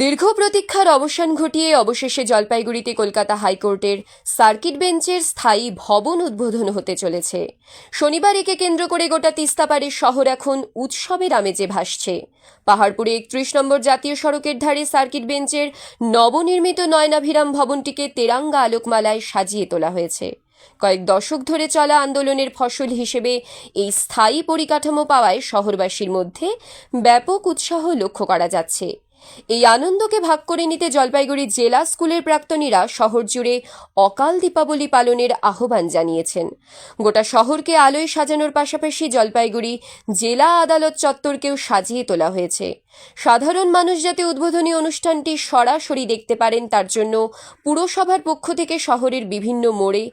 দীর্ঘ প্রতীক্ষার অবসান ঘটিয়ে অবশেষে জলপাইগুড়িতে কলকাতা হাইকোর্টের সার্কিট বেঞ্চের স্থায়ী ভবন উদ্বোধন হতে চলেছে। শনিবার একে কেন্দ্র করে গোটা তিস্তাপাড়ের শহর এখন উৎসবের আমেজে ভাসছে। পাহাড়পুরে 31 নম্বর জাতীয় সড়কের ধারে সার্কিট বেঞ্চের নবনির্মিত নয়নাভিরাম ভবনটিকে তেরাঙ্গা আলোকমালায় সাজিয়ে তোলা হয়েছে। কয়েক দশক ধরে চলা আন্দোলনের ফসল হিসেবে এই স্থায়ী পরিকাঠামো পাওয়ায় শহরবাসীর মধ্যে ব্যাপক উৎসাহ লক্ষ্য করা যাচ্ছে। এই আনন্দকে ভাগ করে নিতে জলপাইগুড়ি জেলা স্কুলের প্রাক্তনীরা শহর জুড়ে অকাল দীপাবলি পালনের আহ্বান জানিয়েছেন। গোটা শহরকে আলোয় সাজানোর পাশাপাশি জলপাইগুড়ি জেলা আদালত চত্বরকেও সাজিয়ে তোলা হয়েছে। সাধারণ মানুষ যাতে উদ্বোধনী অনুষ্ঠানটি সরাসরি দেখতে পারেন তার জন্য পুরসভার পক্ষ থেকে শহরের বিভিন্ন মোড়ে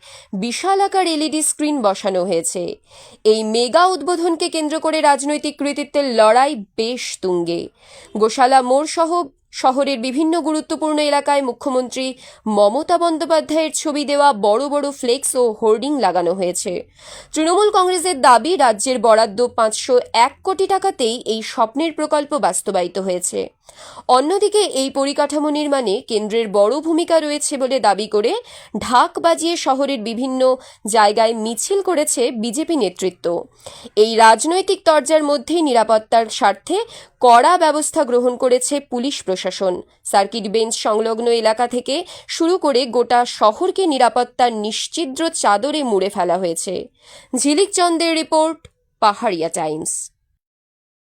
বিশালাকার এলইডি স্ক্রিন বসানো হয়েছে। এই মেগা উদ্বোধনকে কেন্দ্র করে রাজনৈতিক কৃতিত্বের লড়াই বেশ তুঙ্গে। গোশালা মোড় সহ শহরের বিভিন্ন গুরুত্বপূর্ণ এলাকায় মুখ্যমন্ত্রী মমতা বন্দ্যোপাধ্যায়ের ছবি দেওয়া বড় বড় ফ্লেক্স ও হোর্ডিং লাগানো হয়েছে। তৃণমূল কংগ্রেসের দাবি, রাজ্যের বরাদ্দ 501 কোটি টাকাতেই এই স্বপ্নের প্রকল্প বাস্তবায়িত হয়েছে। অন্যদিকে এই পরিকাঠামো নির্মাণে কেন্দ্রের বড় ভূমিকা রয়েছে বলে দাবি করে ঢাক বাজিয়ে শহরের বিভিন্ন জায়গায় মিছিল করেছে বিজেপি নেতৃত্ব। এই রাজনৈতিক তরজার মধ্যেই নিরাপত্তার স্বার্থে কড়া ব্যবস্থা গ্রহণ করেছে পুলিশ প্রশাসন। সার্কিট বেঞ্চ সংলগ্ন এলাকা থেকে শুরু করে গোটা শহরকে নিরাপত্তার নিশ্ছিদ্র চাদরে মুড়ে ফেলা হয়েছে। ঝিলিক চন্দের রিপোর্ট, পাহাড়িয়া টাইমস।